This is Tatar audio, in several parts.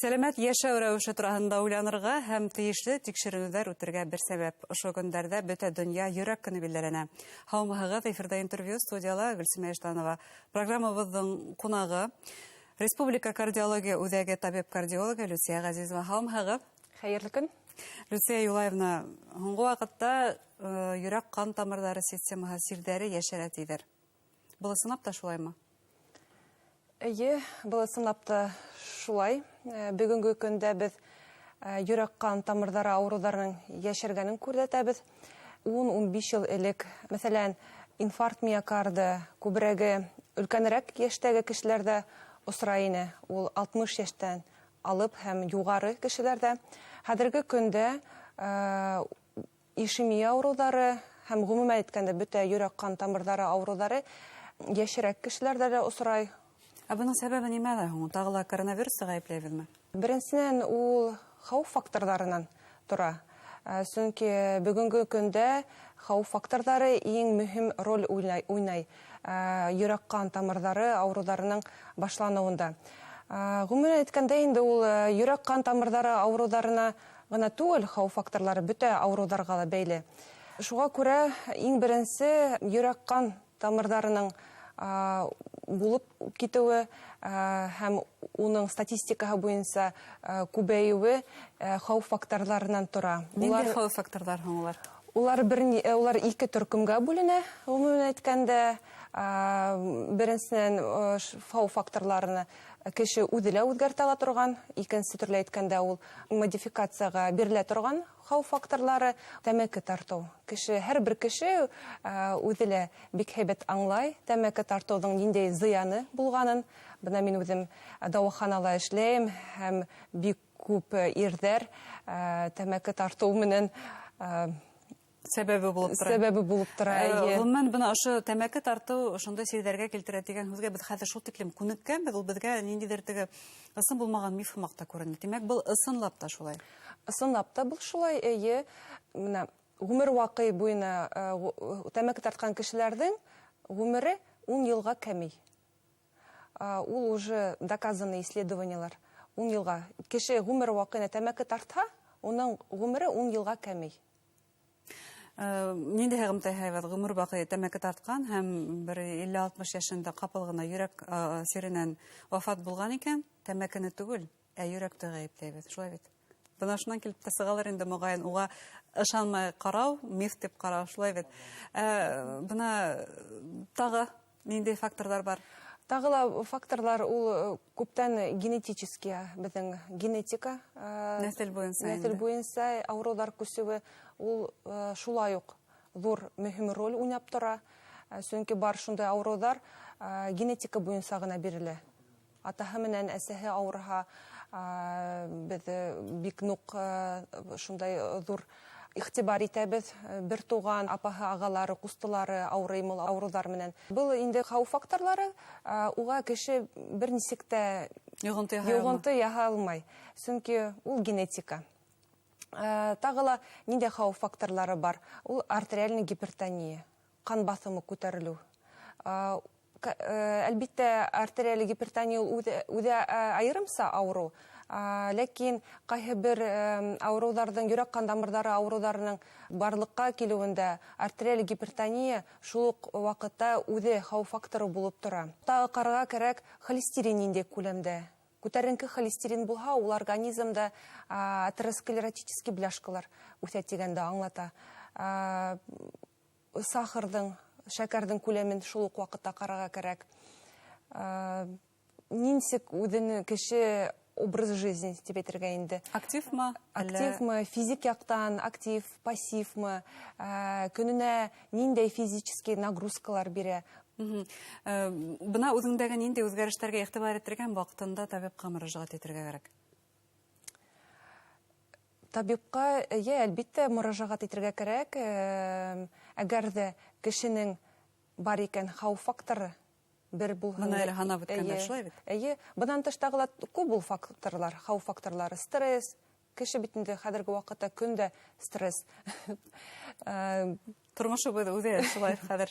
Сәләмәт яшәү рәвеше тураһында уйланырга һәм тиешле тикшеренүләр үтәргә бер сәбәп. Ошо көндәрдә бөтә дөнья йөрәк көне билдәләнә. Һаумыһығыҙ, эфирда интервью, студияла Гөлсемә Эштанова. Программабыҙҙың ҡунағы Республика кардиология үҙәге табип-кардиологы Люция Ғәзизова. Һаумыһығыҙ. Хәйерле көн. Люция Юлаевна, һуңғы ваҡытта йөрәк ҡан тамырҙары системаһы сирҙәре йәшәрә тиҙәр. Был ысынлап та шулаймы? Эйе, был ысынлап та шулай. Бөгөнгө көндә беҙ йөрәк ҡан тамырҙары ауырыуҙарының йәшәргәнен күрһәтәбеҙ. 10-15 йыл элек, мәсәлән, инфаркт миокарды күберәге өлкәнерәк йәштәге кешеләрҙә осрай ине. Ул 60 йәштән алып һәм юғары кешеләрҙә. Хәҙерге көндә ишемия ауырыуҙары һәм ғөмүмән әйткәндә бөтә йөрәк ҡан тамырҙары ауырыуҙары йәшерәк кешеләрҙә лә осрай. Бының сәбәбе нимәлә һуң? Тағы ла коронавирусты ғәйепләйбеҙме? Беренсенән, ул хәүеф факторҙарынан тора. Сөнки бөгөнгө көндә хәүеф факторҙары иң мөһим роль уйнай йөрәк ҡан тамырҙары ауырыуҙарының башланыуында. Ғөмүмән әйткәндә инде ул йөрәк ҡан тамырҙары ауырыуҙарына ғына түгел, хәүеф факторлары бөтә ауырыуҙарға ла бәйле. Шуға күрә иң беренсе йөрәк ҡан тамырҙарының булып китеүе һәм уның статистикаһы буйынса күбәйеүе хәүеф факторларынан тора. Ниндәй хәүеф факторлар һуң улар? Улар ике төркөмгә бүленә. Ғөмүмән әйткәндә, беренсенән хәүеф факторларына кеше үҙе лә үҙгәртә ала торған, икенсе төрлө әйткәндә ул модификацияға бирелә торған хәүеф факторлары тәмәке тартыу. Һәр бер кеше үҙе лә бик һәйбәт аңлай тәмәке тартыуҙың ниндәй зыяны булғанын. Бына мин үҙем дауаханала эшләйем һәм бик күп ирҙәр тәмәке тартыу менән сәбәбе булып тора. Ғөмүмән бына ошо тәмәке тартыу ошондай сирҙәргә килтерә дигән һүҙгә беҙ хәҙер шул тиклем күнеккәнбеҙ, ул беҙгә ниндәйҙер теге ысын булмаған миф һымаҡ та күренә. Тимәк, был ысынлап та шулай. Ысынлап та был шулай. Эйе, ғүмер ваҡый буйына тәмәке тартҡан кешеләрҙең ғүмере 10 йылға кәмей. Ул уже доказанный исследованиелар. 10 йылға. Кеше ғүмер ваҡыйына тәмәке тартһа, уның ғүмере 10 йылға кәмей. Ниндәй һәйбәт ғүмер ваҡый тәмәке тартҡан һәм 50-60 йәшендә ҡапыл ғына йөрәк сиренән вафат булған икән, тәмәкене түгел, ә йөрәкте ғәйепләйбеҙ. Шулай бит. Бына шунан килеп тә сығалар инде, моғайын, уға ышанмай ҡарау, миф тип ҡарау, шулай бит. Бына тағы ниндәй факторҙар бар? Тағы ла факторлар ул күптән генетический, беҙҙең генетика, нәҫел буйынса ауырыуҙар күсеүе, ул шулай уҡ ҙур мөһим роль уйнап тора. Сөнки бар шундай ауырыуҙар генетика буйынса ғына бирелә. Атаһы менән әсәһе ауырһа, беҙ бик ныҡ шундай ҙур иғтибар итәбеҙ, бер туған, апаһы, ағалары, ҡустылары ауырыймы ауырыуҙар менән. Был инде хәүеф факторлары, уға кеше бер нисек тә йоғонто яһай алмай. Сөнки ул генетика. Тағы ла ниндәй хәүеф факторлары бар? Ул артериальный гипертония, ҡан баҫымы күтәрелеү. Әлбиттә, артериальный гипертония үҙе айырымса ауырыу. Ләкин ҡайһы бер ауырыуҙарҙың, йөрәк ҡан тамырҙары ауырыуҙарының барлыҡҡа килеүендә артериальный гипертония шул уҡ ваҡытта үҙе хәүеф факторы булып тора. Тағы ҡарарға кәрәк, холестерин ниндәй күләмдә. Күтәренке холестерин булһа, ул организмда атеросклеротический бляшкалар үҫә тигәнде аңлата. Сахарҙың, шәкәрҙең күләмен шул уҡ ваҡытта ҡарарға кәрәк. Нисек үҙен кеше образ жизни тип әйтергә инде. Активмы? Активмы, физик яҡтан, актив, пассивмы, көнөнә ниндәй физический нагрузкалар бирә. Бына үҙеңдәге ниндәй үҙгәрештәргә иғтибар итергән ваҡытында табипҡа мөрәжәғәт итергә кәрәк? Табипҡа, әлбиттә, мөрәжәғәт итергә кәрәк. Әгәр ҙә кешенең бар икән хәүеф факторы, бер булһын. Бына әле һанап үткәндә шулай бит. Эйе, бынан тыш тағы ла күп бул факторлар, хәүеф факторлары, стресс. Кеше бит инде хәҙерге ваҡытта көндә стресс. Тормышы үзе шулай хәзер.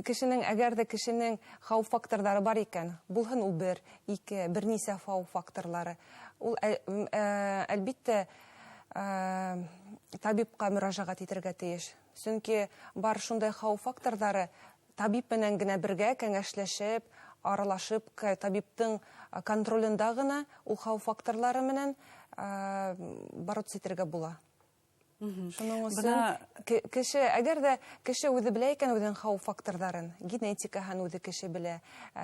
Кешенең, әгәр дә кешенең хау факторлары бар икән, булһын ул бер нисә хау факторлары. Ул әлбиттә табибка мөрәҗәгать итәргә тиеш. Чөнки бар шундай хау факторлары табиб менән генә бергә кәңәшләшеп, аралашып, табибтың контролендә гына ул хау факторлары менән бороться итәргә була. Шуның өчен кеше, әгәр дә кеше үзе белә икән үзенең хау факторларын, генетикаһын үзе кеше белә,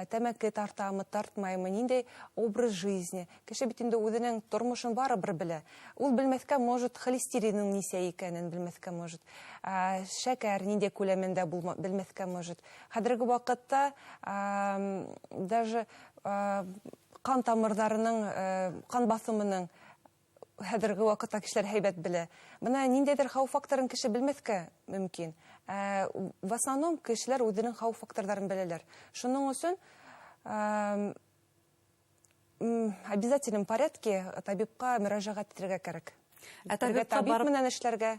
тәмәке тартамы, тартмаймы, ниндәй образ жизни. Кеше бит инде үзенең тормышын барыбер белә. Ул белмәскә может, холестеринның нисә икәнен белмәскә может, шәкәр ниндәй күләмендә белмәскә может. Хәзерге вакытта даже кан тамырларының, кан басымының хәзерге вакытта кешеләр һәйбәт белә. Менә ниндәйдер хау факторын кеше белмәскә мөмкин. В основном кешеләр үзенең хау факторларын беләләр. Шуның өчен обязательном порядке табибка мөрәҗәгать итәргә кирәк. Табиб менән эшләргә.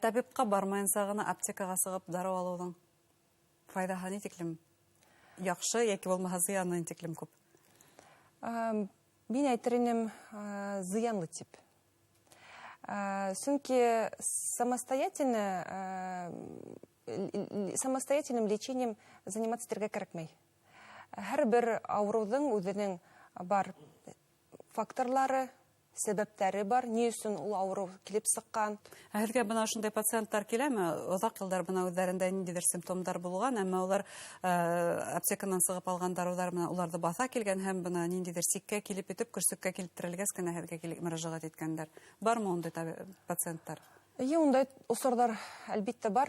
Табибка бармаенса гына аптекага сыгып дару алуның файдаһы ни тиклем яхшы яки булмаса зыяны ни тиклем күп? Мин әйтер инем, зыянлы тип. Чөнки самостоятельным лечением заниматься итәргә кирәкмәй. Һәрбер авырудың үзенең бар факторлары, сәбәпләре бар, ни өчен ул авыру килеп сыккан. Хәзергә бына шундай пациентлар киләме? Озак еллар бына үзләрендә ниндидер симптомдар булган, әмма улар аптекадан сыгып алган дарулар менән уларны баса килгән һәм бына ниндидер сиккә килеп итеп, көрсөккә килтерелгәс кенә хәзергә килеп мөрәҗәгать иткәннәр. Бармы ундай пациентлар? Ундай осырлар әлбиттә бар.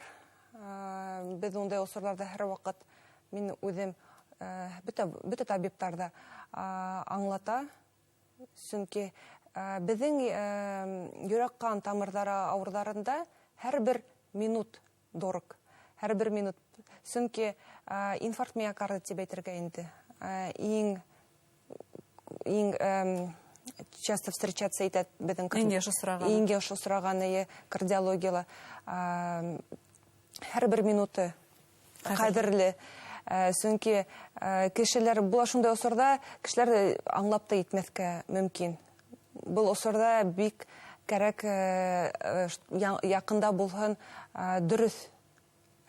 Без ундай осырларда һәр вакыт мин үзем бөтә табибларда аңлата. Чөнки безнең йөрәк кан тамырлары авыруларында һәрбер минут дорог. Һәрбер минут. Чөнки инфаркт миокарда дип әйтергә инде. Иң часто встречаться итә безнең иң яхшы сораганы кардиологиялар. Һәрбер минуты кадерле. Чөнки кешеләр була шундай осырда, кешеләр аңлап та итмәскә мөмкин. Бұл осырда бик кәрәк якында булһын дөрес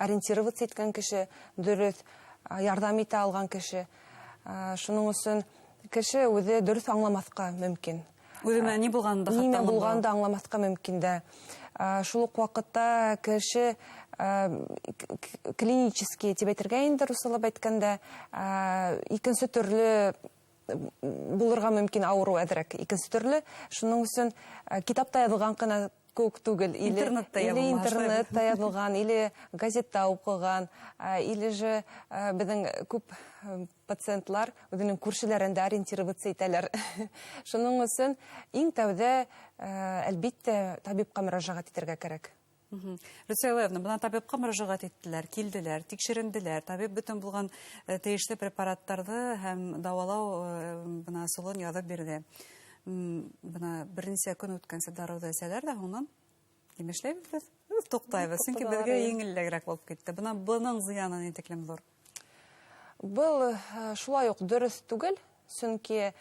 ориентироваться иткән кеше, дөрес ярдәм итә алган кеше. Шуның өчен кеше үзе дөрес аңламаска мөмкин. Үземә ни булганда аңламаска мөмкин дә. Шул ук вакытта кеше клинический дип әйтергә инде русалап әйткәндә икенче төрле булырга мөмкин авыру әзрәк. Икенче төрле, шуның өчен китапта язылган гына күк түгел, или интернетта язылган, или газетта укыган, или же безнең күп пациентлар үзенең күршеләрендә ориентироваться итәләр. Шуның өчен иң тәүдә әлбиттә табибка мөрәҗәгать итәргә кирәк. Русалевна, бына табибка мөрәҗәгать иттеләр, килделәр, тикшеренделәр. Табиб бүтән булган тиешле препаратларны һәм давалау бына солын язып бирде. Бына берничә көн үткәнсә даруды әсәләр дә һуннан имешләйбез. Туктайбыз, чөнки безгә еңелләргә булып китте. Бына буның зыяны ни тиклем зур. Был шулай ук дөрес түгел, чөнки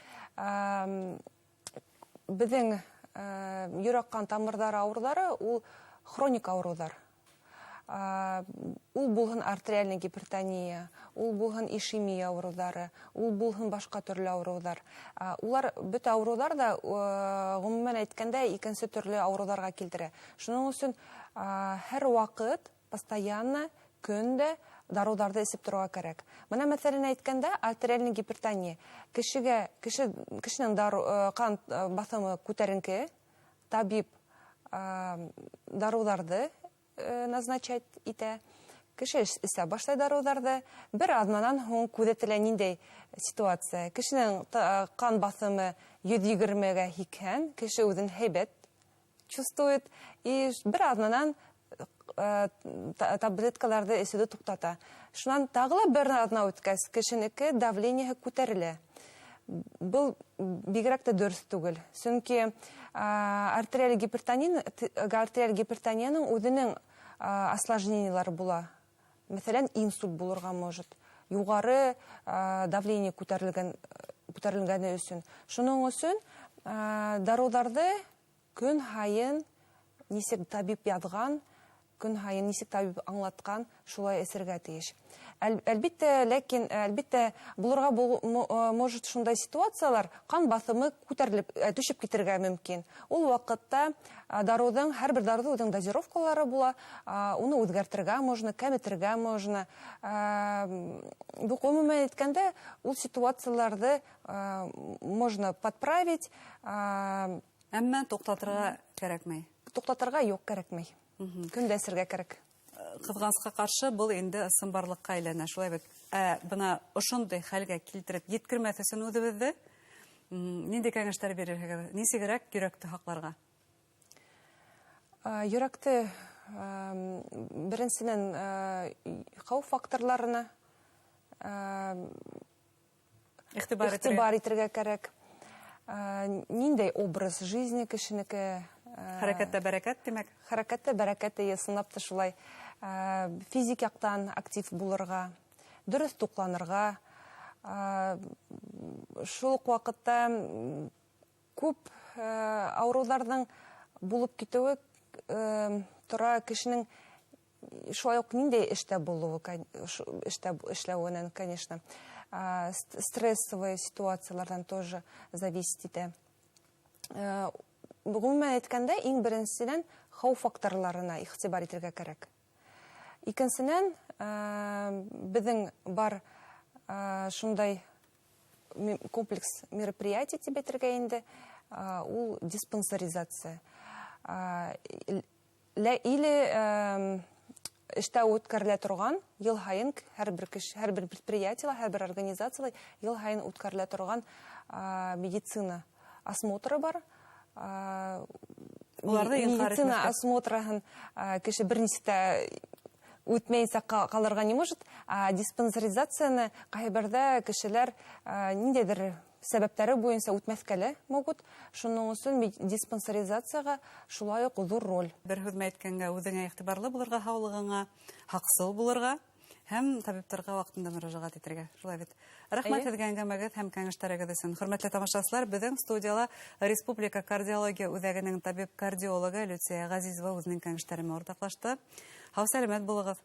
безнең йөрәк кан тамырлары авырулары ул хроник авырулар. Ул булһын артериальный гипертония, ул булһын ишемия авырулары, ул булһын башка төрле авырулар. Улар бөтә авырулар да гомумән әйткәндә икенче төрле авыруларга килтерә. Шуның өчен һәр вакыт постоянно көндә даруларны эсеп торырга кирәк. Менә мәсәлән әйткәндә артериальный гипертония кешенең кан басымы күтәренке, табиб даруларды назначать итә. Кеше исә баштай даруларды, бер азманнан һуң күзәтелә ниндәй ситуация. Кешенең кан басымы 120-гә һикән, кеше үзен һәйбәт чувствует, и бер азманнан таблеткаларды эседе туктата. Шуннан тагыла бер азна үткәс, кешенеке давлениеһы күтәрелә. Был бигрәк тә дөрес түгел. Чөнки артериаль гипертонияның үзенең осложнениялары була. Мәсәлән, инсульт булырга может. Югары давление күтәрелгәне өчен. Шуның өчен даруларды көн һайын нисек табиб язган, көн һайын нисек табиб аңлаткан, шулай эсергә тиеш. Әлбәттә, булырга может шундай ситуациялар, кан басымы күтәрелеп, төшеп китергә мөмкин. Ул вакытта даруның, һәрбер даруда үзенең дозировкалары була, уны үзгәртергә можно, кәметергә можно. Бу гомумән әйткәндә, ул ситуацияларны можно подправить. Әмма туктатырга кирәкмәй. Туктатырга юк кирәкмәй. Көндә эсергә кирәк. Кызганычка каршы был инде ысынбарлыкка әйләнә, шулай бит. Бына ошондый хәлгә килтереп yetkермәс өчен үзебезне нинди кәңәшләр бирергә, нисегрәк йөрәкте хакларга? Йөрәкте беренчедән хәүф факторларына игътибар итәргә кирәк. Ниндәй образ жизни кешенеке? Хәрәкәттә бәрәкәт димәк. Хәрәкәттә бәрәкәт сынап та шулай. Физик яктан актив булырга, дөрес тукланырга. Шул ук вакытта күп авыруларның булып китүе тора кешенең шулай ук ниндәй эштә булуы, эшләвеннән, конечно. Стрессовые ситуациялардан тоже зависит итә. Гомумән әйткәндә, иң беренчедән хәүф факторларына игътибар итәргә кирәк. Икенчедән, безнең бар шундай комплекс мероприятий дип әйтергә инде, ул диспансеризация. Или эштә үткәрелә торган, ел һайын һәрбер предприятиелар, һәрбер организациялар ел һайын үткәрелә торган медицина осмотры бар. Медицина осмотрын кеше берничә тә үтмәйсә калырга не может. Диспансеризацияны кайбердә кешеләр ниндидер сәбәпләре буенча үтмәскәле могут. Шуның өчен диспансеризациягә шулай ук зур роль. Бер һүз әйткәнгә, үзеңә игътибарлы булырга, һаулыгыңа хаксыз булырга һәм табибларга вакытында мөрәҗәгать итәргә. Шулай бит. Рәхмәт сезгә әңгәмәгез һәм кәңәшләрегез өчен. Хөрмәтле тамашачылар, безнең студияла Республика кардиология үзәгенең табиб-кардиологы Люция Газизова үзенең кәңәшләре белән уртаклашты. Сау сәламәт булыгыз.